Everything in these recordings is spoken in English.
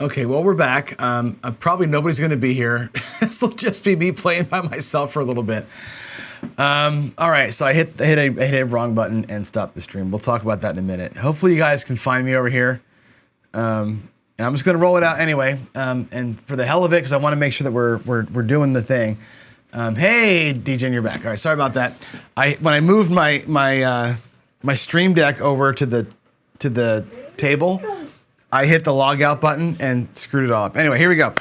Okay, well, we're back. Probably nobody's going to be here. This will just be me playing by myself for a little bit. All right, so I hit a wrong button and stopped the stream. We'll talk about that in a minute. Hopefully, you guys can find me over here. And I'm just going to roll it out anyway. And for the hell of it, because I want to make sure that we're doing the thing. Hey, DJ, you're back. All right, sorry about that. When I moved my Stream Deck over to the table, I hit the log out button and screwed it all up. Anyway, here we go.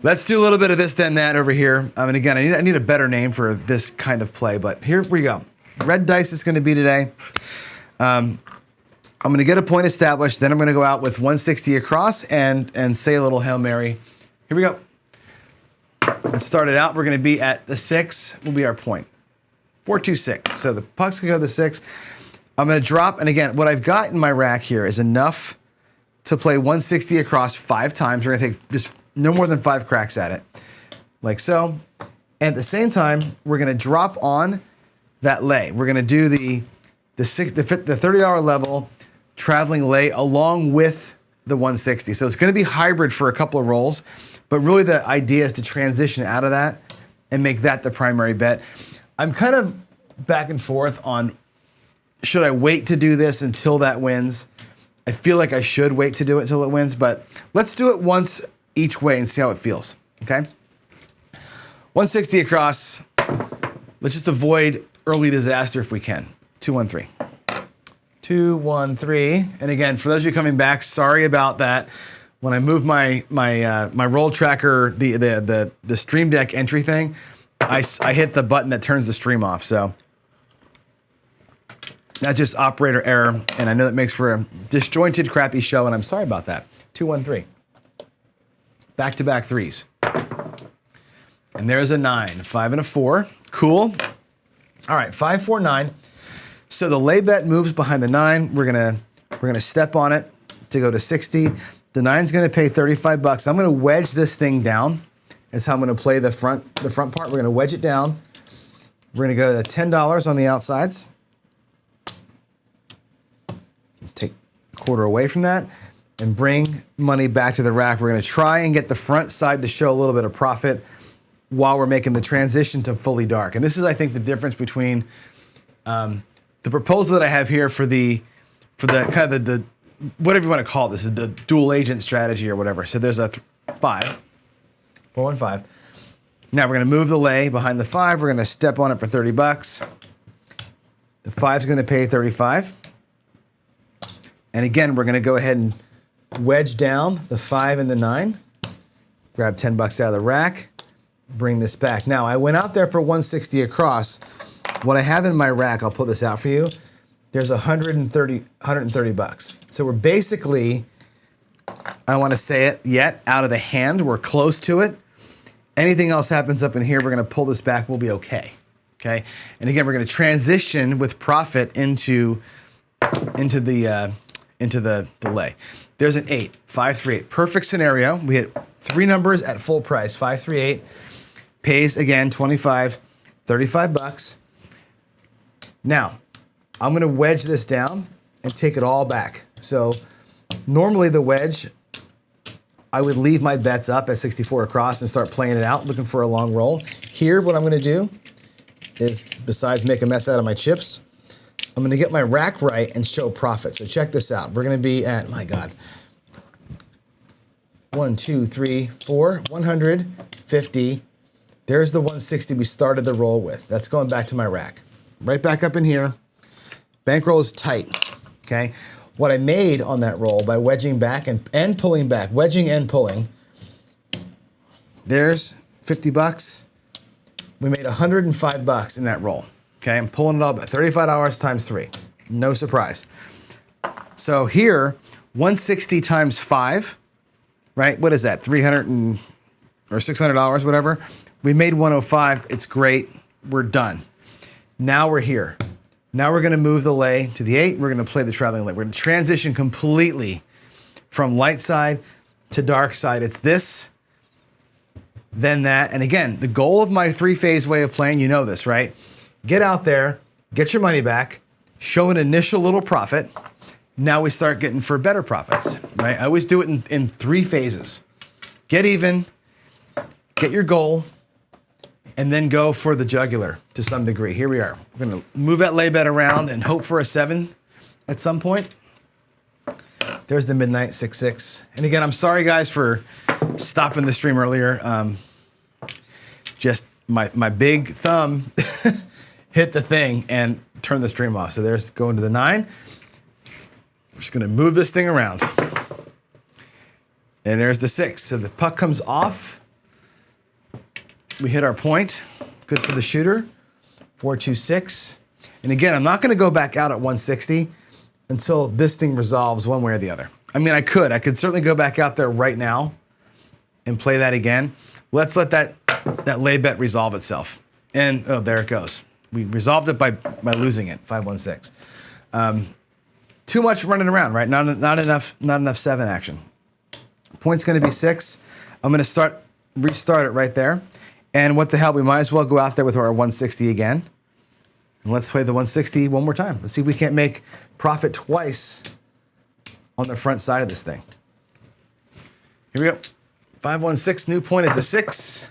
Let's do a little bit of this, then that over here. And again, I need a better name for this kind of play, but here we go. Red dice is going to be today. I'm going to get a point established, then I'm going to go out with 160 across and say a little Hail Mary. Here we go. Let's start it out. We're going to be at the 6, will be our point. 4-2-6. So the puck's going to go to the 6. I'm going to drop, and again, what I've got in my rack here is enough to play 160 across 5 times. We're going to take just no more than 5 cracks at it, like so. And at the same time, we're going to drop on that lay. We're going to do the $30 level traveling lay along with the 160. So it's going to be hybrid for a couple of rolls, but really the idea is to transition out of that and make that the primary bet. I'm kind of back and forth on, should I wait to do this until that wins? I feel like I should wait to do it until it wins, but let's do it once each way and see how it feels, okay? 160 across. Let's just avoid early disaster if we can. 2-1-3. 2-1-3. And again, for those of you coming back, sorry about that. When I moved my roll tracker, the Stream Deck entry thing, I hit the button that turns the stream off, so that's just operator error, and I know that makes for a disjointed, crappy show, and I'm sorry about that. 2-1-3. Back-to-back threes. And there's a 9, 5 and a 4. Cool. All right, 5-4-9. So the lay bet moves behind the 9. We're gonna step on it to go to 60. The 9's gonna pay 35 bucks. I'm gonna wedge this thing down. That's how I'm gonna play the front part. We're gonna wedge it down. We're gonna go to $10 on the outsides. Take a quarter away from that and bring money back to the rack. We're going to try and get the front side to show a little bit of profit while we're making the transition to fully dark. And this is, I think, the difference between the proposal that I have here for the kind of the whatever you want to call this, the dual agent strategy or whatever. So there's a 5, 4-1-5. Now we're going to move the lay behind the 5. We're going to step on it for 30 bucks. The 5's going to pay 35. And again, we're going to go ahead and wedge down the 5 and the 9. Grab 10 bucks out of the rack. Bring this back. Now, I went out there for 160 across. What I have in my rack, I'll pull this out for you. There's 130 bucks. So we're basically, I don't want to say it yet, out of the hand. We're close to it. Anything else happens up in here, we're going to pull this back. We'll be okay. Okay. And again, we're going to transition with profit into the lay. There's an 8, 5-3-8. Perfect scenario. We hit 3 numbers at full price. 5-3-8 pays again 25, 35 bucks. Now, I'm going to wedge this down and take it all back. So normally the wedge, I would leave my bets up at 64 across and start playing it out, looking for a long roll. Here, what I'm going to do is, besides make a mess out of my chips, I'm going to get my rack right and show profit. So check this out. We're going to be at, my God, 1, 2, 3, 4, 150. There's the 160 we started the roll with. That's going back to my rack. Right back up in here. Bankroll is tight, okay? What I made on that roll by wedging back and pulling back, wedging and pulling, there's 50 bucks. We made 105 bucks in that roll. Okay, I'm pulling it all back. $35 times 3. No surprise. So here, 160 times 5, right? What is that? $300 or $600, whatever. We made 105. It's great. We're done. Now we're here. Now we're going to move the lay to the 8. We're going to play the traveling lay. We're going to transition completely from light side to dark side. It's this, then that. And again, the goal of my 3-phase way of playing, you know this, right? Get out there, get your money back, show an initial little profit, Now we start getting for better profits, right? I always do it in 3 phases. Get even, get your goal, and then go for the jugular to some degree. Here we are. We're gonna move that lay bet around and hope for a 7 at some point. There's the midnight 6-6. And again, I'm sorry guys for stopping the stream earlier. Just my big thumb hit the thing and turned the stream off. So there's going to the 9. We're just gonna move this thing around. And there's the 6. So the puck comes off. We hit our point. Good for the shooter. 4-2-6. And again, I'm not gonna go back out at 160 until this thing resolves one way or the other. I mean, I could certainly go back out there right now and play that again. Let's let that lay bet resolve itself. And, oh, there it goes. We resolved it by losing it, 5-1-6. Too much running around, right? Not enough 7 action. Point's gonna be 6. I'm gonna restart it right there. And what the hell, we might as well go out there with our 160 again. And let's play the 160 one more time. Let's see if we can't make profit twice on the front side of this thing. Here we go. 5-1-6, new point is a 6.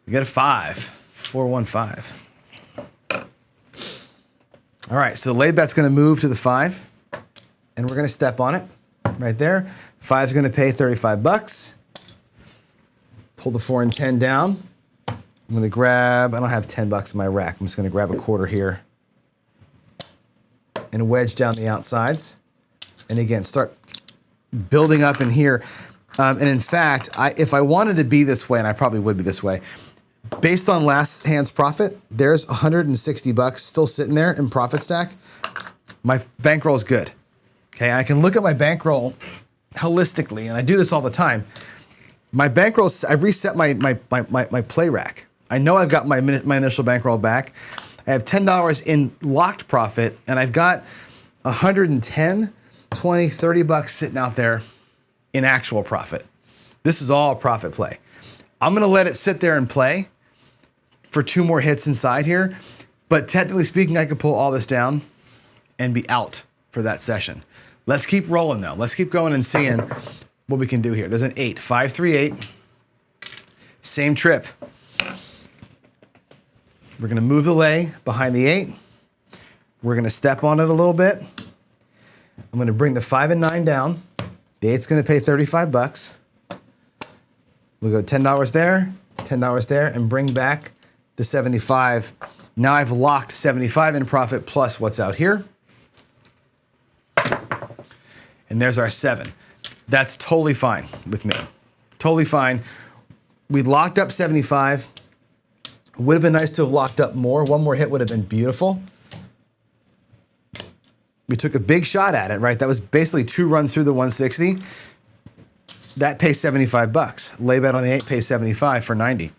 We got a 5, 4-1-5. All right, so the lay bet's gonna move to the 5, and we're gonna step on it right there. 5's gonna pay 35 bucks. Pull the 4 and 10 down. I'm gonna grab, I don't have 10 bucks in my rack. I'm just gonna grab a quarter here and wedge down the outsides. And again, start building up in here. And in fact, if I wanted to be this way, and I probably would be this way, based on last hand's profit, there's 160 bucks still sitting there in profit stack. My bankroll is good. Okay, I can look at my bankroll holistically, and I do this all the time. My bankroll, I've reset my play rack. I know I've got my initial bankroll back. I have $10 in locked profit, and I've got 110, 20, 30 bucks sitting out there in actual profit. This is all a profit play. I'm gonna let it sit there and play for 2 more hits inside here, but technically speaking, I could pull all this down and be out for that session. Let's keep rolling though. Let's keep going and seeing what we can do here. There's an 8, 5-3-8, same trip. We're gonna move the lay behind the 8. We're gonna step on it a little bit. I'm gonna bring the 5 and 9 down. The 8's gonna pay 35 bucks. We'll go $10 there, $10 there, and bring back the 75. Now I've locked 75 in profit plus what's out here. And there's our 7. That's totally fine with me. Totally fine. We locked up 75. Would have been nice to have locked up more. One more hit would have been beautiful. We took a big shot at it, right? That was basically 2 runs through the 160. That pays 75 bucks. Lay bet on the 8 pays 75 for 90.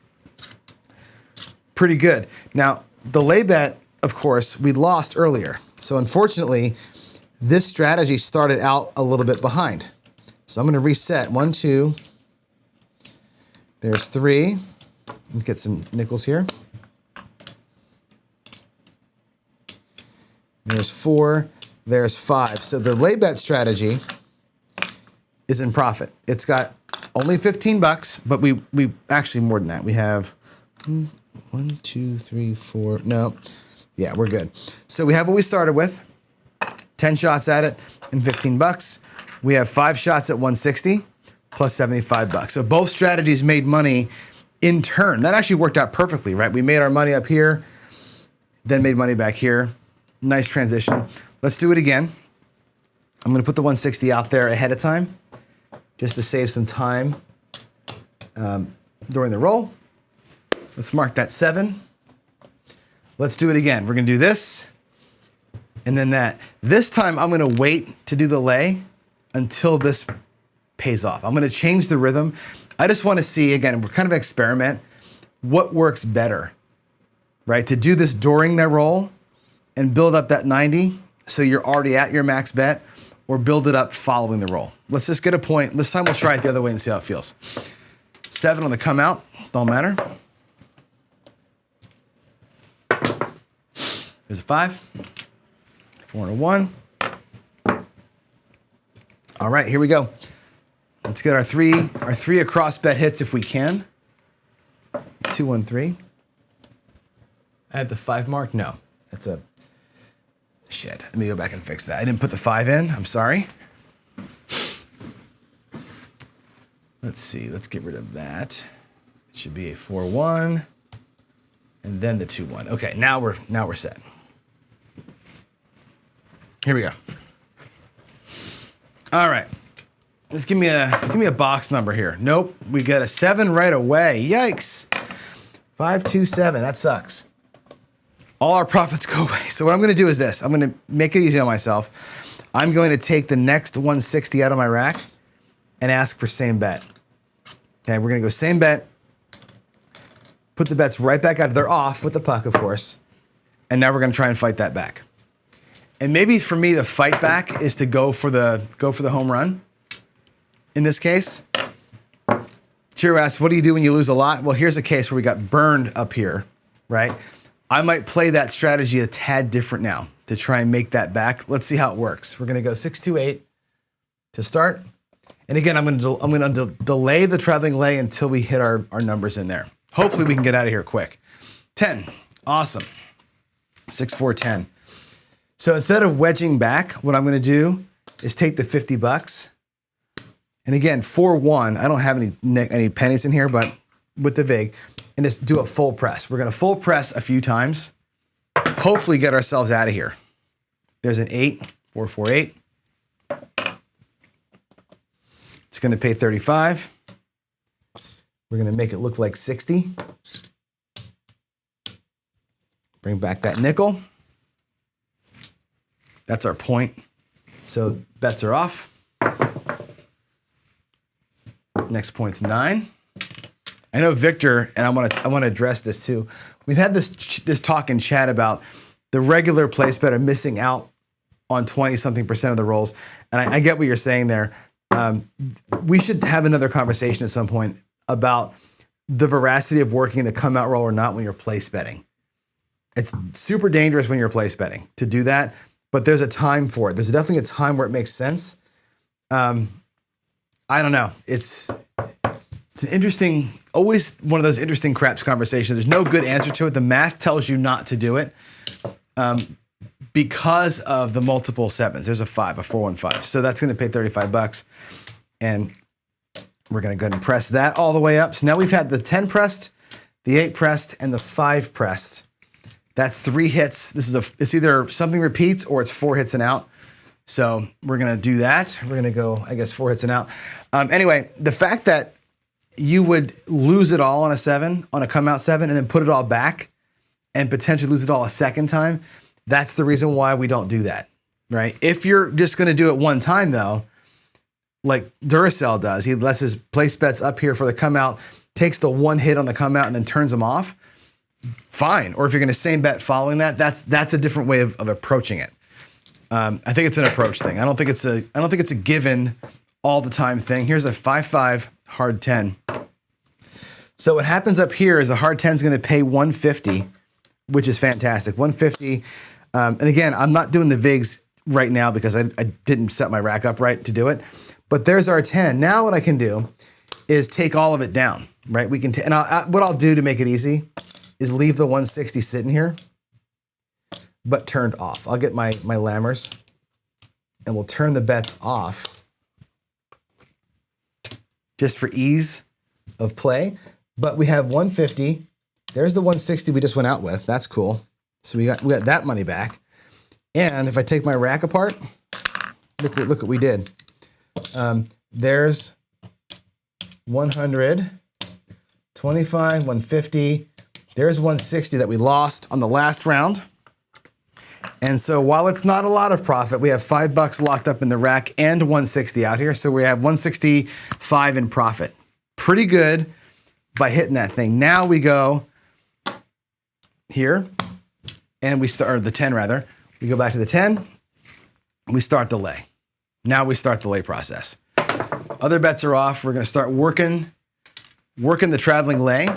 Pretty good. Now, the lay bet, of course, we lost earlier. So unfortunately, this strategy started out a little bit behind. So I'm gonna reset. 1, 2. There's 3. Let's get some nickels here. There's 4. There's 5. So the lay bet strategy is in profit. It's got only 15 bucks, but we actually more than that. We have 1, 2, 3, 4. No, yeah, we're good. So we have what we started with, 10 shots at it and 15 bucks. We have 5 shots at 160 plus 75 bucks. So both strategies made money in turn. That actually worked out perfectly, right? We made our money up here, then made money back here. Nice transition. Let's do it again. I'm gonna put the 160 out there ahead of time just to save some time during the roll. Let's mark that 7. Let's do it again. We're gonna do this and then that. This time I'm gonna wait to do the lay until this pays off. I'm gonna change the rhythm. I just wanna see, again, we're kind of experiment, what works better, right? To do this during their roll and build up that 90 so you're already at your max bet, or build it up following the roll. Let's just get a point. This time we'll try it the other way and see how it feels. 7 on the come out, don't matter. There's a 5, 4 and a 1. All right, here we go. Let's get our three across bet hits if we can. 2, 1, 3. I have the 5 mark. No, that's a shit. Let me go back and fix that. I didn't put the 5 in. I'm sorry. Let's see. Let's get rid of that. It should be a 4, 1, and then the 2, 1. Okay, now we're set. Here we go. All right. Let's give me a box number here. Nope, we got a 7 right away. Yikes. 5, 2, 7. That sucks. All our profits go away. So what I'm going to do is this. I'm going to make it easy on myself. I'm going to take the next 160 out of my rack and ask for same bet. Okay, we're going to go same bet. Put the bets right back out. They're off with the puck, of course. And now we're going to try and fight that back. And maybe for me, the fight back is to go for the home run. In this case, Chiro asks, what do you do when you lose a lot? Well, here's a case where we got burned up here, right? I might play that strategy a tad different now to try and make that back. Let's see how it works. We're going to go 6, 2, 8 to start. And again, I'm going to delay the traveling lay until we hit our numbers in there. Hopefully we can get out of here quick. 10. Awesome. 6, 4, 10. So instead of wedging back, what I'm going to do is take the $50. And again, 4, 1. I don't have any pennies in here, but with the VIG, and just do a full press. We're going to full press a few times. Hopefully get ourselves out of here. There's an 8, 4, 4, 8. It's going to pay 35. We're going to make it look like 60. Bring back that nickel. That's our point. So bets are off. Next point's 9. I know Victor, and I want to address this too. We've had this talk in chat about the regular place better missing out on 20-something% of the rolls, and I get what you're saying there. We should have another conversation at some point about the veracity of working the come out roll or not when you're place betting. It's super dangerous when you're place betting to do that, but there's a time for it. There's definitely a time where it makes sense. I don't know. It's an interesting, always one of those interesting craps conversations. There's no good answer to it. The math tells you not to do it because of the multiple 7s. There's a 5, a 4, 1, 5. So that's going to pay $35. And we're going to go ahead and press that all the way up. So now we've had the 10 pressed, the 8 pressed, and the 5 pressed. That's 3 hits. It's either something repeats or it's 4 hits and out. So we're going to do that. We're going to go, I guess, 4 hits and out. Anyway, the fact that you would lose it all on a 7, on a come out 7, and then put it all back and potentially lose it all a second time, that's the reason why we don't do that, right? If you're just going to do it one time, though, like Duracell does, he lets his place bets up here for the come out, takes the 1 hit on the come out, and then turns them off, fine. Or if you're going to same bet following that, that's a different way of approaching it. I think it's an approach thing. I don't think it's a given all the time thing. Here's a 5-5 hard 10. So what happens up here is the hard 10 is going to pay 150, which is fantastic. 150. And again, I'm not doing the VIGs right now because I didn't set my rack up right to do it. But there's our 10. Now what I can do is take all of it down, right? We can what I'll do to make it easy is leave the 160 sitting here, but turned off. I'll get my lammers and we'll turn the bets off just for ease of play. But we have 150. There's the 160 we just went out with. That's cool. So we got that money back. And if I take my rack apart, look what we did. There's 100, 25, 150. There's 160 that we lost on the last round. And so while it's not a lot of profit, we have $5 locked up in the rack and 160 out here. So we have 165 in profit. Pretty good by hitting that thing. Now we go here and we start, or the 10 rather. We go back to the 10. We start the lay. Now we start the lay process. Other bets are off. We're going to start working the traveling lay,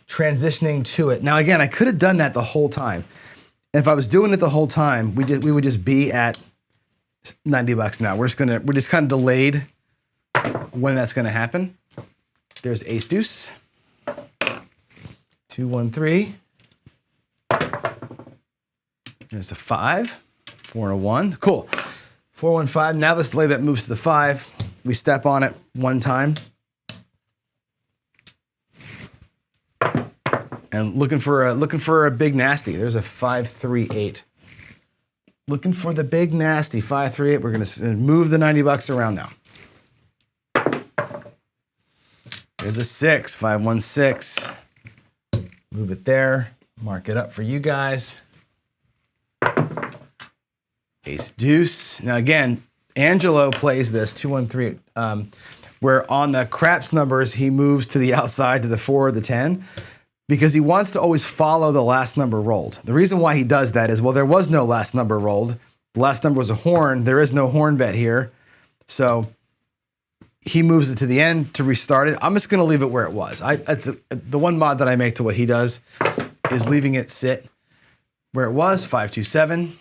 transitioning to it. Now again, I could have done that the whole time. And if I was doing it the whole time, we would just be at $90 now. We're just kind of delayed when that's gonna happen. There's ace deuce. 2, 1, 3. There's a 5, 4 and a 1. Cool. 4, 1, 5. Now this lay bet moves to the 5. We step on it one time. And looking for a big nasty. There's a 5, 3, 8. Looking for the big nasty 5, 3, 8. We're gonna move the $90 around now. There's a 6, 5, 1, 6. Move it there. Mark it up for you guys. Ace deuce. Now again, Angelo plays this 2, 1, 3, where on the craps numbers he moves to the outside to the 4 or the 10, because he wants to always follow the last number rolled. The reason why he does that is, well, there was no last number rolled. The last number was a horn. There is no horn bet here, so he moves it to the end to restart it. I'm just going to leave it where it was. The one mod that I make to what he does is leaving it sit where it was. 5, 2, 7.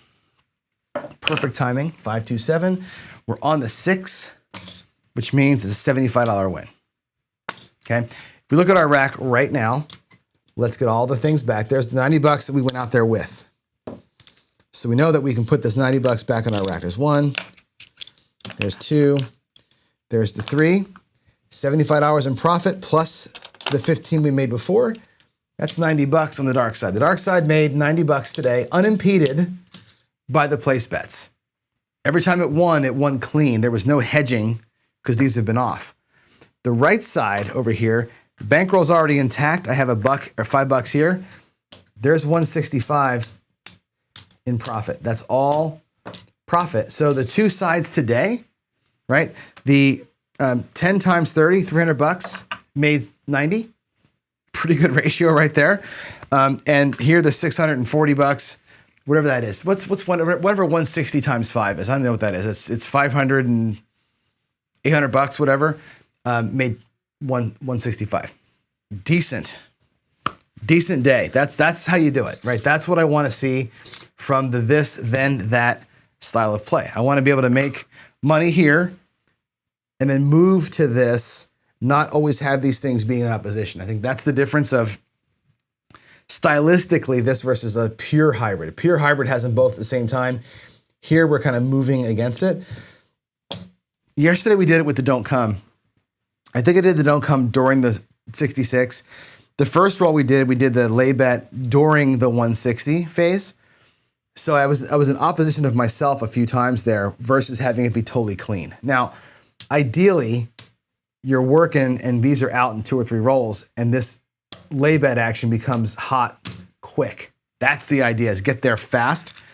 Perfect timing. 5, 2, 7. We're on the 6, which means it's a $75 win. Okay. If we look at our rack right now, let's get all the things back. There's the $90 that we went out there with. So we know that we can put this $90 back in our rack. There's 1. There's 2. There's the 3. $75 in profit plus the 15 we made before. That's $90 on the dark side. The dark side made $90 today, unimpeded by the place bets. Every time it won clean. There was no hedging because these have been off. The right side over here, the bankroll's already intact. I have $1 or $5 here. There's 165 in profit. That's all profit. So the two sides today, right? The 10 times 30, $300 made 90. Pretty good ratio right there. And here the $640, whatever that is. Whatever 160 times 5 is. I don't know what that is. It's 500 and $800, whatever. Made 165. Decent day. That's how you do it, right? That's what I want to see from the this, then that style of play. I want to be able to make money here and then move to this, not always have these things being in opposition. I think that's the difference of stylistically this versus a pure hybrid. A pure hybrid has them both at the same time. Here we're kind of moving against it. Yesterday we did it with the don't come. I think I did the don't come during the 66. The first roll we did the lay bet during the 160 phase. So I was in opposition of myself a few times there versus having it be totally clean. Now, ideally, you're working and these are out in 2 or 3 rolls and this lay bet action becomes hot quick. That's the idea, is get there fast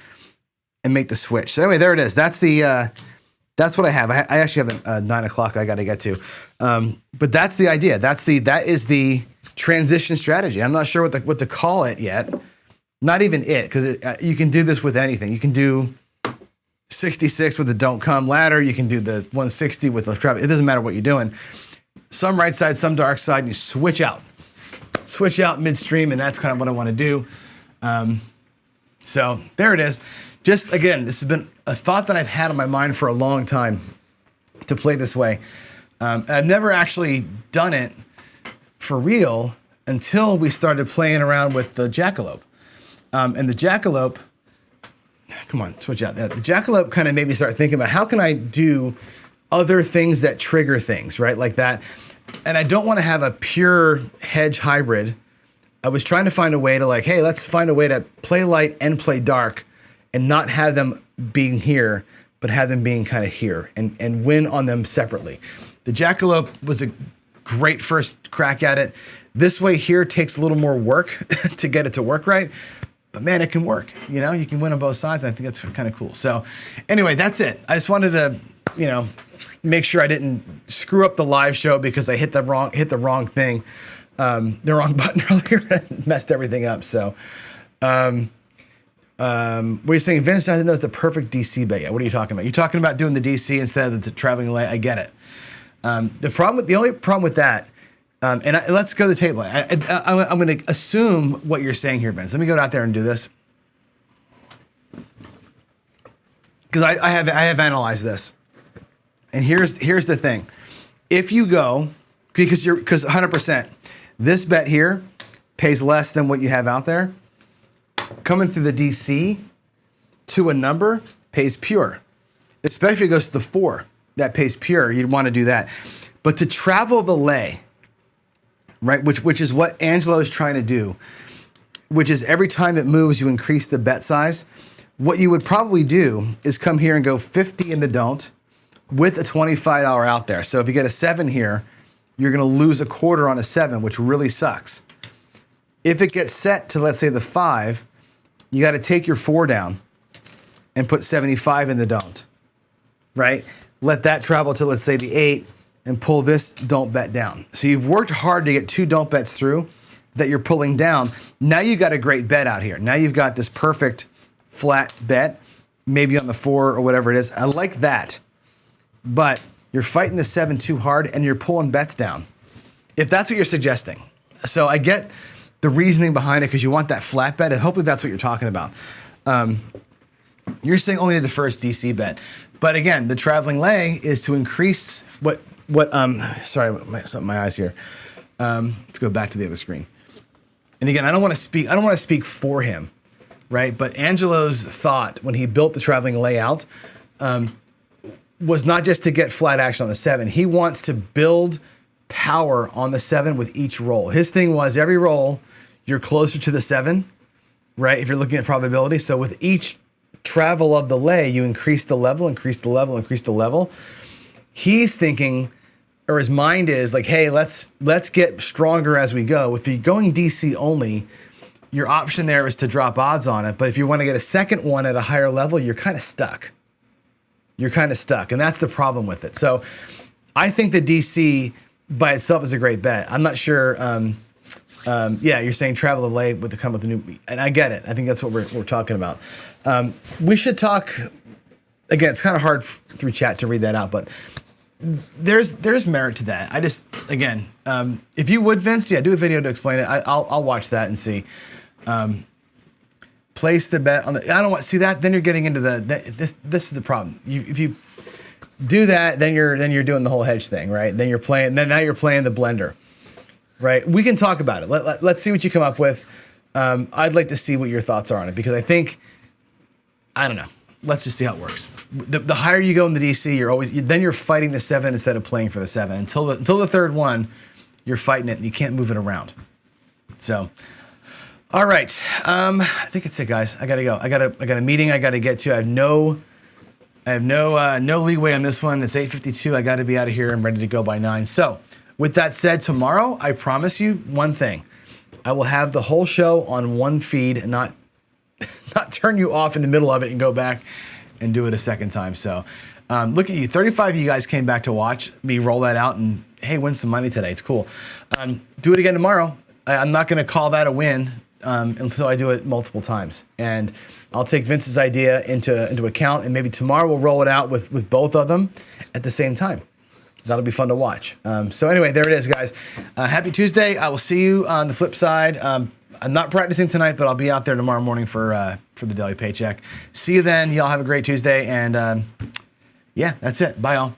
and make the switch. So anyway, there it is. That's what I have. I actually have a 9 o'clock I got to get to. But that's the idea. That is the transition strategy. I'm not sure what to call it yet. Not even it, because you can do this with anything. You can do 66 with the don't come ladder. You can do the 160 with the trap. It doesn't matter what you're doing. Some right side, some dark side, and you switch out. Switch out midstream, and that's kind of what I want to do. So there it is. Just again, this has been a thought that I've had on my mind for a long time to play this way. I've never actually done it for real until we started playing around with the jackalope. And the jackalope, come on, switch out that. The jackalope kind of made me start thinking about how can I do other things that trigger things, right? Like that. And I don't want to have a pure hedge hybrid. I was trying to find a way to like, hey, let's find a way to play light and play dark and not have them being here, but have them being kind of here and win on them separately. The jackalope was a great first crack at it. This way here takes a little more work to get it to work right. But man, it can work. You know, you can win on both sides. And I think that's kind of cool. So anyway, that's it. I just wanted to, make sure I didn't screw up the live show because I hit the wrong thing, the wrong button earlier and messed everything up. So, what are you saying? Vince doesn't know it's the perfect DC bet yet. What are you talking about? You're talking about doing the DC instead of the traveling light. I get it. The only problem with that, let's go to the table. I'm going to assume what you're saying here, Vince. Let me go out there and do this. Because because I have analyzed this, and here's the thing: if you go because 100%, this bet here pays less than what you have out there. Coming through the DC to a number pays pure, especially if it goes to the 4 that pays pure. You'd want to do that, but to travel the lay, right? Which is what Angelo is trying to do. Which is every time it moves, you increase the bet size. What you would probably do is come here and go 50 in the don't with a $25 out there. So if you get a 7 here, you're gonna lose a quarter on a 7, which really sucks. If it gets set to, let's say, the 5, you gotta take your 4 down and put 75 in the don't, right? Let that travel to, let's say, the 8 and pull this don't bet down. So you've worked hard to get 2 don't bets through that you're pulling down. Now you got a great bet out here. Now you've got this perfect flat bet, maybe on the 4 or whatever it is. I like that, but you're fighting the 7 too hard and you're pulling bets down. If that's what you're suggesting. So I get the reasoning behind it because you want that flat bet, and hopefully that's what you're talking about. You're saying only the first DC bet. But again, the traveling lay is to increase sorry, my eyes here. Let's go back to the other screen. And again, I don't want to speak for him, right? But Angelo's thought when he built the traveling layout was not just to get flat action on the 7. He wants to build power on the 7 with each roll. His thing was every roll, you're closer to the 7, right? If you're looking at probability. So with each travel of the lay, you increase the level, increase the level, increase the level. He's thinking, or his mind is like, hey, let's get stronger as we go. If you're going DC only, your option there is to drop odds on it. But if you want to get a second one at a higher level, you're kind of stuck. You're kind of stuck. And that's the problem with it. So I think the DC by itself is a great bet. I'm not sure. Yeah, you're saying travel the lay with the come with the new, and I get it. I think that's what we're talking about. We should talk, again, it's kind of hard through chat to read that out, but there's merit to that. I just, again, if you would, Vince, yeah, do a video to explain it. I'll watch that and see. Place the bet on the, I don't want to see that. Then you're getting into this is the problem. If you do that, then you're doing the whole hedge thing, right? Then now you're playing the blender, right? We can talk about it. Let's see what you come up with. I'd like to see what your thoughts are on it because I think, I don't know. Let's just see how it works. The higher you go in the DC, then you're fighting the 7 instead of playing for the 7. Until the third one, you're fighting it and you can't move it around. So, all right. I think that's it, guys. I gotta go. I got a meeting I gotta get to. I have no leeway on this one. It's 8:52. I gotta be out of here. I'm ready to go by 9. So, with that said, tomorrow I promise you one thing: I will have the whole show on one feed and not turn you off in the middle of it and go back and do it a second time. So look at you. 35 of you guys came back to watch me roll that out and, hey, win some money today. It's cool. Do it again tomorrow. I'm not going to call that a win until I do it multiple times. And I'll take Vince's idea into account, and maybe tomorrow we'll roll it out with both of them at the same time. That'll be fun to watch. So anyway, there it is, guys. Happy Tuesday. I will see you on the flip side. I'm not practicing tonight, but I'll be out there tomorrow morning for the daily paycheck. See you then. Y'all have a great Tuesday. And yeah, that's it. Bye, y'all.